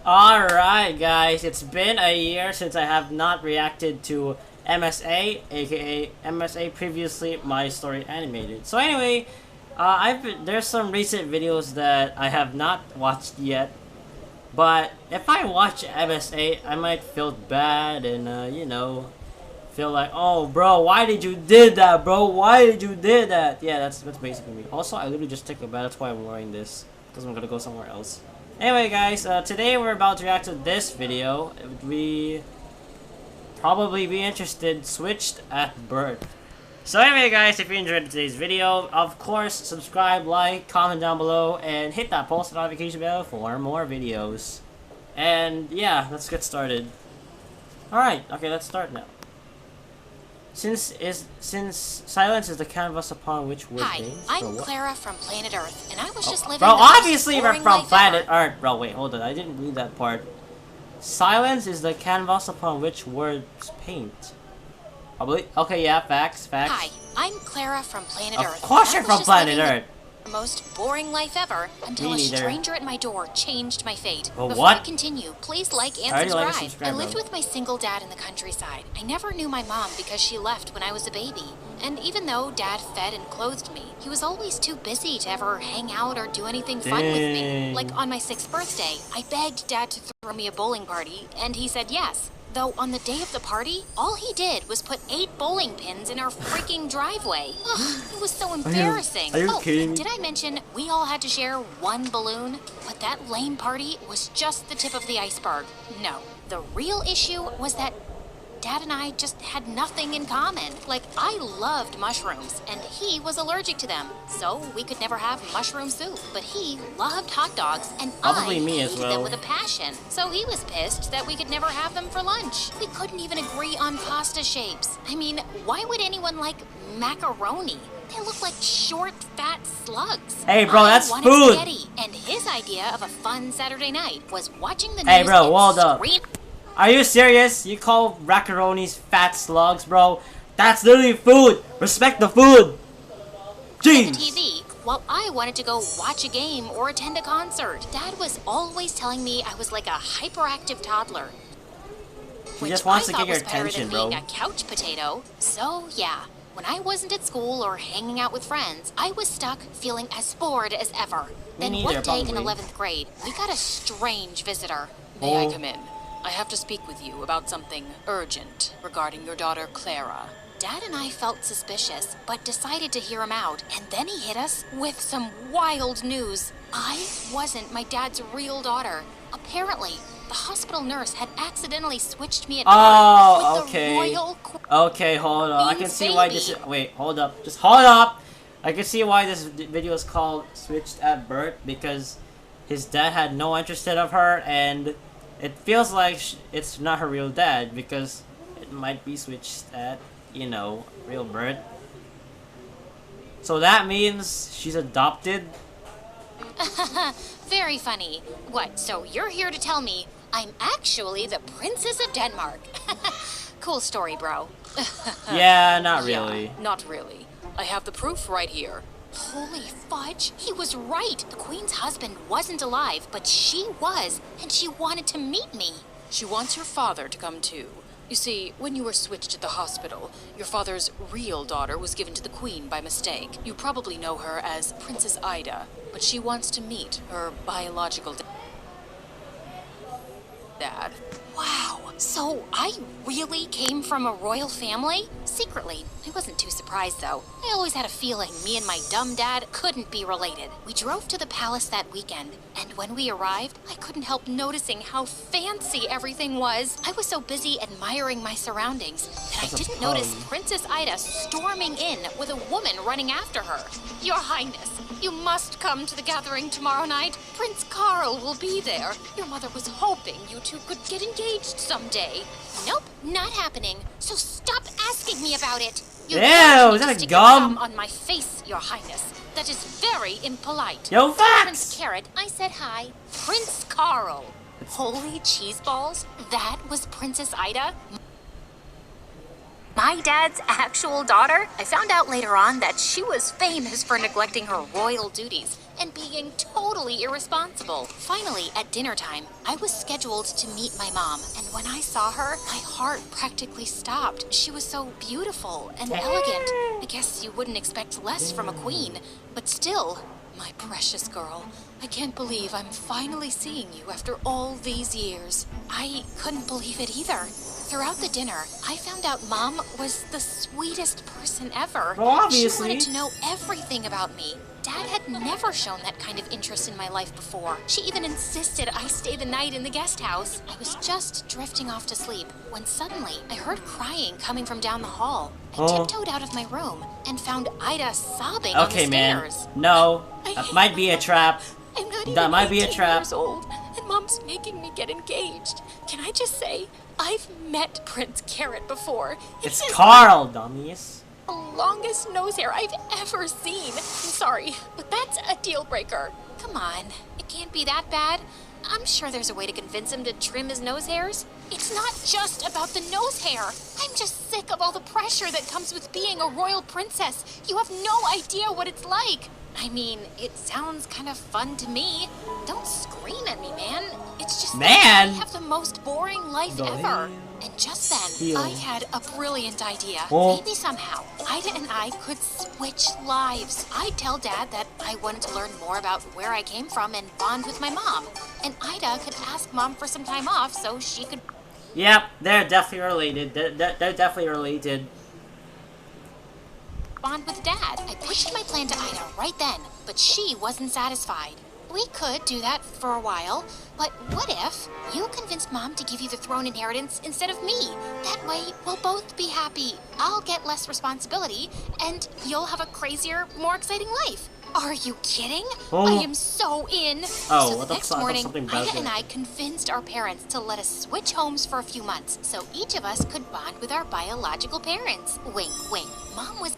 Alright guys, it's been a year since I have not reacted to MSA, aka MSA previously my story animated. So anyway, there's some recent videos that I have not watched yet, but if I watch MSA, I might feel bad and feel like, oh bro, why did you did that, bro? Why did you did that? Yeah, that's basically me. Also, I literally just took a bath. That's why I'm wearing this, because I'm gonna go somewhere else. Anyway guys, today we're about to react to this video. We probably be interested, switched at birth. So anyway guys, if you enjoyed today's video, of course subscribe, like, comment down below, and hit that post notification bell for more videos. And yeah, let's get started. Alright, okay, let's start now. Since silence is the canvas upon which we're based. Hi, I'm Clara from Planet Earth, and I was just living. Bro, obviously we're from Planet Earth. Bro, wait, hold on. I didn't read that part. Silence is the canvas upon which words paint. Okay, yeah, facts. Hi, I'm Clara from Planet Earth. Of course you're from Planet Earth. Most boring life ever until a stranger at my door changed my fate. Well, Before I continue, please like and subscribe. I lived with my single dad in the countryside. I never knew my mom because she left when I was a baby. And even though dad fed and clothed me, he was always too busy to ever hang out or do anything fun with me. Like on my 6th birthday, I begged dad to throw me a bowling party, and he said yes. Though on the day of the party, all he did was put 8 bowling pins in our freaking driveway. Ugh, it was so embarrassing. Are you kidding me? Did I mention we all had to share one balloon? But that lame party was just the tip of the iceberg. No, the real issue was that Dad and I just had nothing in common. Like, I loved mushrooms, and he was allergic to them. So we could never have mushroom soup. But he loved hot dogs, and Probably I me hated as well. them with a passion. So he was pissed that we could never have them for lunch. We couldn't even agree on pasta shapes. I mean, why would anyone like macaroni? They look like short, fat slugs. Hey bro, that's wanted food! Spaghetti, and his idea of a fun Saturday night was watching the news. Hey bro, and hold up. scream. Are you serious? You call macaronis fat slugs, bro? That's literally food! Respect the food! Jeez! The TV while I wanted to go watch a game or attend a concert. Dad was always telling me I was like a hyperactive toddler. He just wants to get your was better attention, than bro. being a couch potato. So yeah, when I wasn't at school or hanging out with friends, I was stuck feeling as bored as ever. Then one day in 11th grade, we got a strange visitor. May I come in? I have to speak with you about something urgent regarding your daughter, Clara. Dad and I felt suspicious, but decided to hear him out, and then he hit us with some wild news. I wasn't my dad's real daughter. Apparently, the hospital nurse had accidentally switched me at birth with the royal Okay, hold on. I can see why this is... Wait, hold up. Just hold up! I can see why this video is called Switched at Birth, because his dad had no interest in her, and it feels like it's not her real dad, because it might be switched at, real birth. So that means she's adopted? Very funny. What, so you're here to tell me I'm actually the Princess of Denmark? Cool story, bro. Yeah, not really. Yeah, not really. I have the proof right here. Holy fudge, he was right. The Queen's husband wasn't alive, but she was, and she wanted to meet me. She wants your father to come too. You see, when you were switched at the hospital, your father's real daughter was given to the Queen by mistake. You probably know her as Princess Ida, but she wants to meet her biological dad. Wow, so I really came from a royal family? Secretly. I wasn't too surprised though. I always had a feeling me and my dumb dad couldn't be related. We drove to the palace that weekend, and when we arrived, I couldn't help noticing how fancy everything was. I was so busy admiring my surroundings that I didn't notice Princess Ida storming in with a woman running after her. Your Highness, you must come to the gathering tomorrow night. Prince Carl will be there. Your mother was hoping you two could get engaged someday. Nope, not happening. So stop asking me about it. You Ew, is that a gum? on my face, Your Highness. That is very impolite. Yo, facts! Prince Carrot, I said hi. Prince Carl. Holy cheese balls, that was Princess Ida? My dad's actual daughter? I found out later on that she was famous for neglecting her royal duties. and being totally irresponsible. Finally, at dinner time, I was scheduled to meet my mom, and when I saw her, my heart practically stopped. She was so beautiful and elegant. I guess you wouldn't expect less from a queen, but still, my precious girl, I can't believe I'm finally seeing you after all these years. I couldn't believe it either. Throughout the dinner, I found out Mom was the sweetest person ever. Well, obviously. She wanted to know everything about me. Dad had never shown that kind of interest in my life before. She even insisted I stay the night in the guest house. I was just drifting off to sleep when suddenly I heard crying coming from down the hall. I tiptoed out of my room and found Ida sobbing on the Okay, man. stairs. No, that might be a trap. I'm not That even might be a 18 trap. years old, and Mom's making me get engaged. Can I just say, I've met Prince Carrot before. It's his Carl, dummies. longest nose hair I've ever seen. I'm sorry, but that's a deal breaker. Come on, it can't be that bad. I'm sure there's a way to convince him to trim his nose hairs. It's not just about the nose hair. I'm just sick of all the pressure that comes with being a royal princess. You have no idea what it's like. I mean, it sounds kind of fun to me. Don't scream at me, man. It's just that I have the most boring life ever. And just then, I had a brilliant idea. Maybe somehow, Ida and I could switch lives. I'd tell Dad that I wanted to learn more about where I came from and bond with my mom. And Ida could ask Mom for some time off so she could... Yep, they're definitely related. They're definitely related. bond with Dad. I pitched my plan to Ida right then, but she wasn't satisfied. We could do that for a while, but what if you convinced Mom to give you the throne inheritance instead of me? That way, we'll both be happy. I'll get less responsibility, and you'll have a crazier, more exciting life. Are you kidding? I am so in. So the next morning, Ida and I convinced our parents to let us switch homes for a few months, so each of us could bond with our biological parents. Wink, wink. Mom was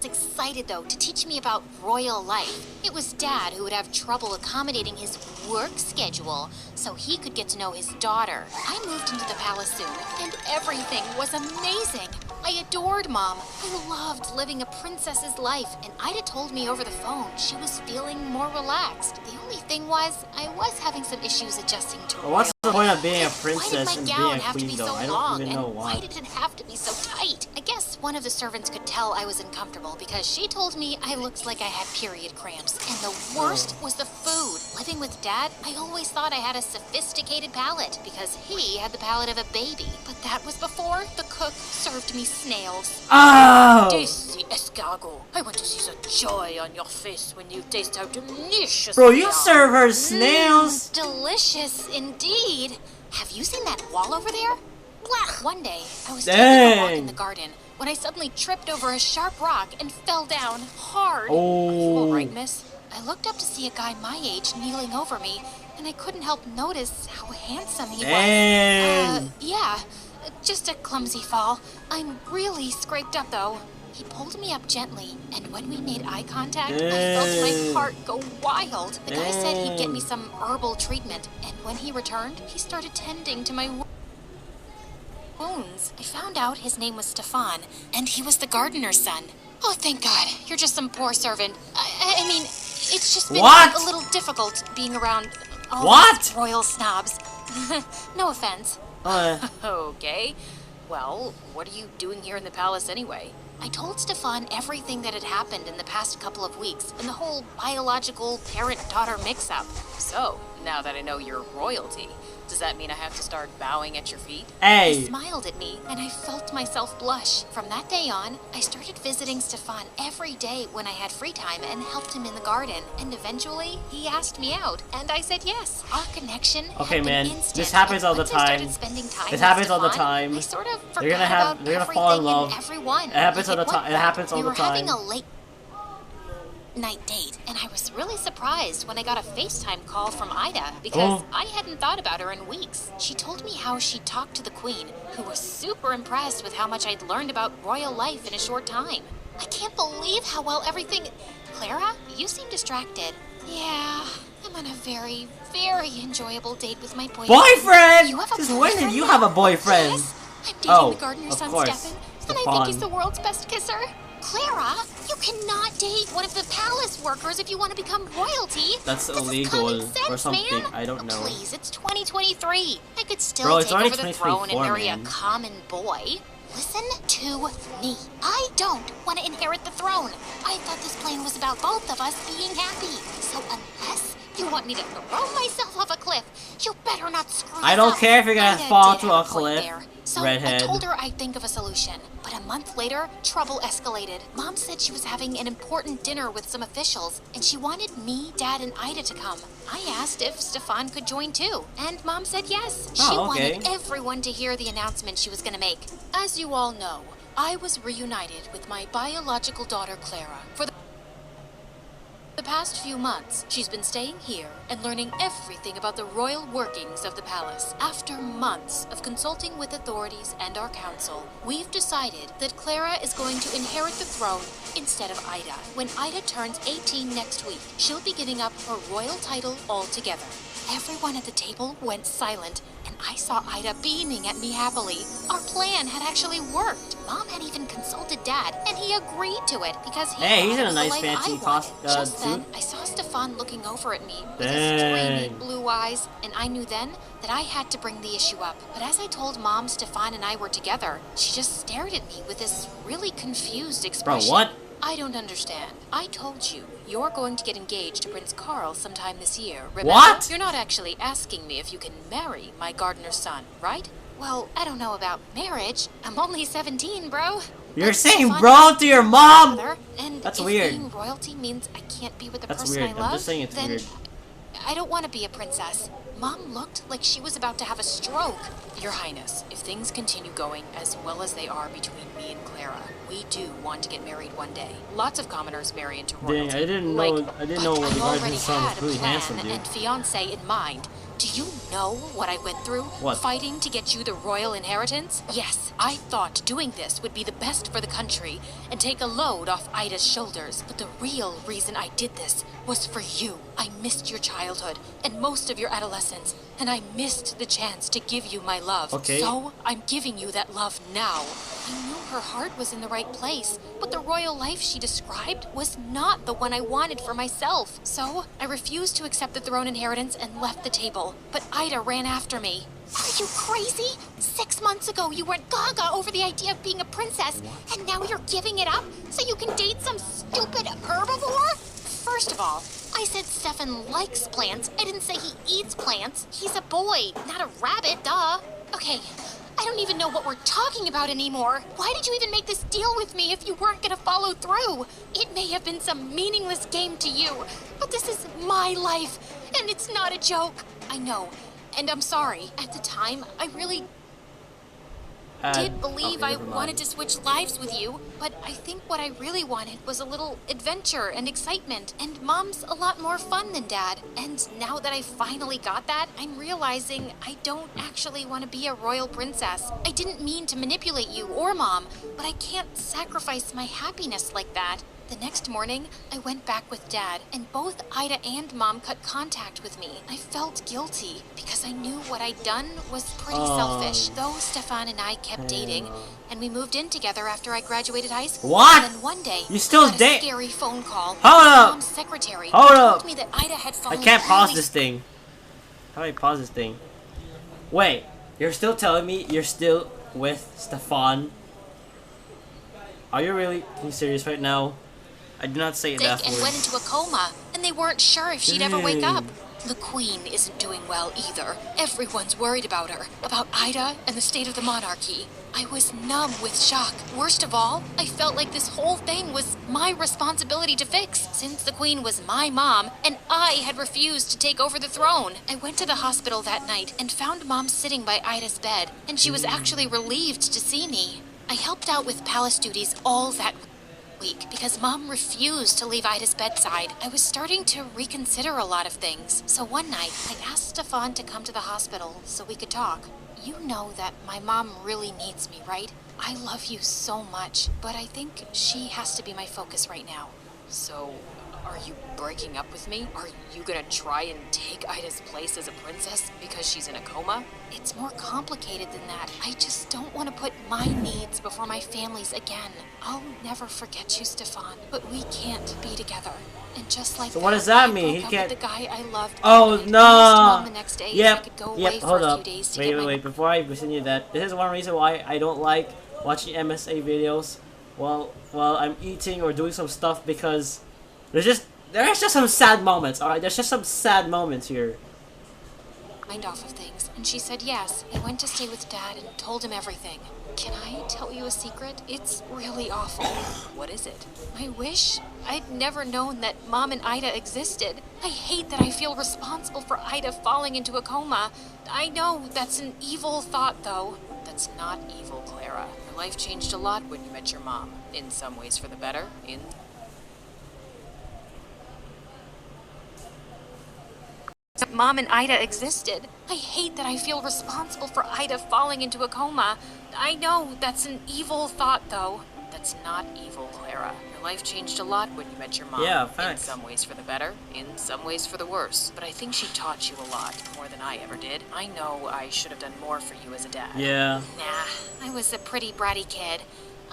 excited, though, to teach me about royal life. It was Dad who would have trouble accommodating his work schedule so he could get to know his daughter. I moved into the palace soon, and everything was amazing. I adored Mom. I loved living a princess's life, and Ida told me over the phone she was feeling more relaxed. The only thing was, I was having some issues adjusting to royal What's the point of being a life. princess and being a queen, though? I don't even know why. Why did it have to be so tight? I guess one of the servants could tell I was uncomfortable because she told me I looked like I had period cramps. And the worst was the food. Living with Dad, I always thought I had a sophisticated palate because he had the palate of a baby. But that was before the cook served me snails. Oh! Tasty escargot. I want to see the joy on your face when you taste how delicious Bro, they you are. serve her snails? Delicious indeed. Have you seen that wall over there? One day, I was taking a walk in the garden when I suddenly tripped over a sharp rock and fell down hard. Are you all right, miss? I looked up to see a guy my age kneeling over me, and I couldn't help notice how handsome he was. Yeah, just a clumsy fall. I'm really scraped up, though. He pulled me up gently, and when we made eye contact, I felt my heart go wild. The guy said he'd get me some herbal treatment, and when he returned, he started tending to my wounds. I found out his name was Stefan, and he was the gardener's son. Oh, thank God. You're just some poor servant. I mean, it's just been a little difficult being around all these royal snobs. No offense. Okay. Well, what are you doing here in the palace anyway? I told Stefan everything that had happened in the past couple of weeks and the whole biological parent-daughter mix-up. So, now that I know you're royalty, does that mean I have to start bowing at your feet? He smiled at me, and I felt myself blush. From that day on, I started visiting Stefan every day when I had free time and helped him in the garden. And eventually, he asked me out, and I said yes. Our connection had been instant. This happens all the Once I time. started spending time This with happens all the Stefan, time. I sort of forgot They're gonna fall in love. Everyone. It happens all the time. It happens all the time. We were having a late night date, and I was really surprised when I got a FaceTime call from Ida because I hadn't thought about her in weeks. She told me how she talked to the Queen, who was super impressed with how much I'd learned about royal life in a short time. I can't believe how well everything... Clara, you seem distracted. Yeah, I'm on a very, very enjoyable date with my boyfriend. Boyfriend! You have a Since boyfriend? when did you have a boyfriend? Yes, I'm dating the gardener's son, course. Stefan, and I think he's the world's best kisser. Clara, You cannot date one of the palace workers if you want to become royalty. That's This is illegal common sense, or something. man. I don't know. Please, it's 2023. I could still Bro, it's take already over the throne and 2024, marry man. a common boy. Listen to me. I don't want to inherit the throne. I thought this plan was about both of us being happy. So unless you want me to throw myself off a cliff, you better not screw I this don't up. care if you're gonna Ida fall did to have a point cliff, there. So redhead. I told her I'd think of a solution. But a month later, trouble escalated. Mom said she was having an important dinner with some officials, and she wanted me, Dad, and Ida to come. I asked if Stefan could join too, and Mom said yes. She Oh, okay. wanted everyone to hear the announcement she was gonna make. As you all know, I was reunited with my biological daughter Clara. For the past few months, she's been staying here and learning everything about the royal workings of the palace. After months of consulting with authorities and our council, we've decided that Clara is going to inherit the throne instead of Ida. When Ida turns 18 next week, she'll be giving up her royal title altogether. Everyone at the table went silent, and I saw Ida beaming at me happily. Our plan had actually worked. Mom had even consulted Dad, and he agreed to it because he Hey, he's thought in it a was the nice life fancy I wanted. Just suit. then, I saw Stefan looking over at me with Dang. his dreamy blue eyes, and I knew then that I had to bring the issue up. But as I told Mom Stefan and I were together, she just stared at me with this really confused Bro, expression. what? I don't understand. I told you, you're going to get engaged to Prince Carl sometime this year, remember? What? You're not actually asking me if you can marry my gardener's son, right? Well, I don't know about marriage. I'm only 17, bro. You're But saying Stefan bro is to your mom? father, and That's if weird. being royalty means I can't be with the That's person weird. I love, I'm just saying it's then weird. I don't want to be a princess. Mom looked like she was about to have a stroke. Your Highness, if things continue going as well as they are between me and Clara, we do want to get married one day. Lots of commoners marry into royalty. Dang, I didn't Like, know. I didn't know but what the I already gardener's son had was really a plan handsome, dude. and fiance in mind. Do you know what I went through? What? Fighting to get you the royal inheritance? Yes, I thought doing this would be the best for the country and take a load off Ida's shoulders. But the real reason I did this was for you. I missed your childhood and most of your adolescence, and I missed the chance to give you my love. Okay. So I'm giving you that love now. I knew her heart was in the right place, but the royal life she described was not the one I wanted for myself. So I refused to accept the throne inheritance and left the table. But Ida ran after me. Are you crazy? 6 months ago, you went gaga over the idea of being a princess, and now you're giving it up so you can date some stupid herbivore? First of all, I said Stefan likes plants. I didn't say he eats plants. He's a boy, not a rabbit, duh. Okay, I don't even know what we're talking about anymore. Why did you even make this deal with me if you weren't gonna follow through? It may have been some meaningless game to you, but this is my life, and it's not a joke. I know, and I'm sorry. At the time, I really did believe I wanted to switch lives with you, but I think what I really wanted was a little adventure and excitement, and Mom's a lot more fun than Dad. And now that I finally got that, I'm realizing I don't actually want to be a royal princess. I didn't mean to manipulate you or Mom, but I can't sacrifice my happiness like that. The next morning, I went back with Dad, and both Ida and Mom cut contact with me. I felt guilty because I knew what I'd done was pretty selfish. Though Stefan and I kept dating, and we moved in together after I graduated high school. What? Then one day, You still I got a date- scary phone call. Hold up. Mom's secretary Hold told up. me that Ida had I fallen can't pause really this thing. How do I pause this thing? Wait, you're still telling me you're still with Stefan? Are you really being serious right now? I did not say sick that and word. went into a coma, and they weren't sure if she'd ever wake up. Dang. The Queen isn't doing well either. Everyone's worried about her, about Ida and the state of the monarchy. I was numb with shock. Worst of all, I felt like this whole thing was my responsibility to fix, since the Queen was my mom, and I had refused to take over the throne. I went to the hospital that night and found Mom sitting by Ida's bed, and she was actually relieved to see me. I helped out with palace duties all that week because Mom refused to leave Ida's bedside. I was starting to reconsider a lot of things. So one night, I asked Stefan to come to the hospital so we could talk. You know that my mom really needs me, right? I love you so much, but I think she has to be my focus right now. So, Are you breaking up with me? Are you gonna try and take Ida's place as a princess because she's in a coma? It's more complicated than that. I just don't want to put my needs before my family's again. I'll never forget you, Stefan, but we can't be together. And just like So what does that mean? I He broke up can't. with the guy I loved. Oh and I asked Mom no! the next day if I Yep, could go away yep. for Hold a few up. days to Wait, get wait, my wait. Before I continue that, this is one reason why I don't like watching MSA videos while I'm eating or doing some stuff, because there's just some sad moments. All right, there's just some sad moments here. mind off of things, and she said yes. I went to stay with Dad and told him everything. Can I tell you a secret? It's really awful. What is it? I wish I'd never known that Mom and Ida existed. I hate that I feel responsible for Ida falling into a coma. I know that's an evil thought, though. That's not evil, Clara. Your life changed a lot when you met your mom. In some ways for the better, in... Mom and Ida existed. I hate that I feel responsible for Ida falling into a coma. I know that's an evil thought, though. That's not evil, Clara. Your life changed a lot when you met your mom. Yeah, In facts. some ways for the better, in some ways for the worse. But I think she taught you a lot, more than I ever did. I know I should have done more for you as a dad. Yeah. Nah, I was a pretty bratty kid.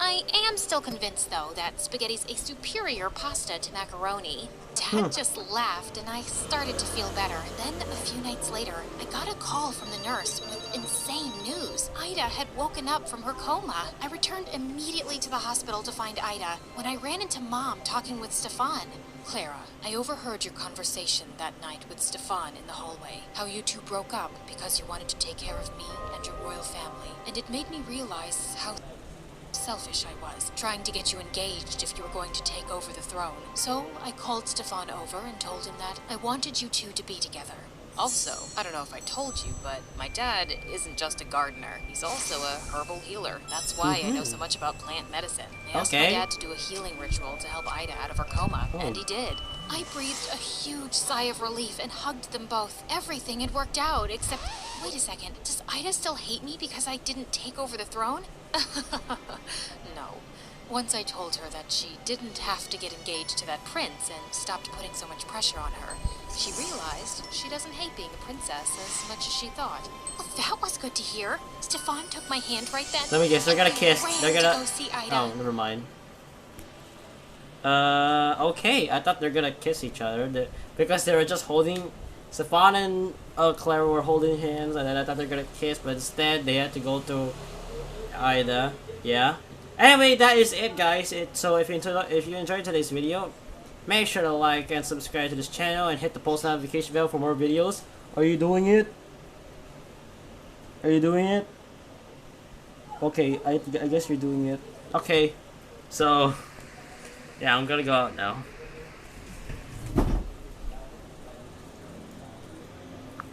I am still convinced, though, that spaghetti's a superior pasta to macaroni. Dad just laughed, and I started to feel better. Then, a few nights later, I got a call from the nurse with insane news. Ida had woken up from her coma. I returned immediately to the hospital to find Ida when I ran into Mom talking with Stefan. Clara, I overheard your conversation that night with Stefan in the hallway. How you two broke up because you wanted to take care of me and your royal family. And it made me realize how selfish I was, trying to get you engaged if you were going to take over the throne. So I called Stefan over and told him that I wanted you two to be together. Also, I don't know if I told you, but my dad isn't just a gardener. He's also a herbal healer. That's why I know so much about plant medicine. I asked my dad to do a healing ritual to help Ida out of her coma, and he did. I breathed a huge sigh of relief and hugged them both. Everything had worked out, except... Wait a second, does Ida still hate me because I didn't take over the throne? No. Once I told her that she didn't have to get engaged to that prince and stopped putting so much pressure on her, she realized she doesn't hate being a princess as much as she thought. Well, that was good to hear. Stefan took my hand right then. Let me guess, they're gonna and kiss. ran They're to gonna... go see Ida. Oh, never mind. Okay. I thought they're gonna kiss each other. Because they were just holding... Stefan and Clara were holding hands, and then I thought they were gonna kiss, but instead they had to go to Ida. Yeah. Anyway, that is it, guys. So if you enjoyed today's video, make sure to like and subscribe to this channel and hit the post notification bell for more videos. Are you doing it? Are you doing it? Okay, I guess you're doing it. Okay, so yeah, I'm gonna go out now.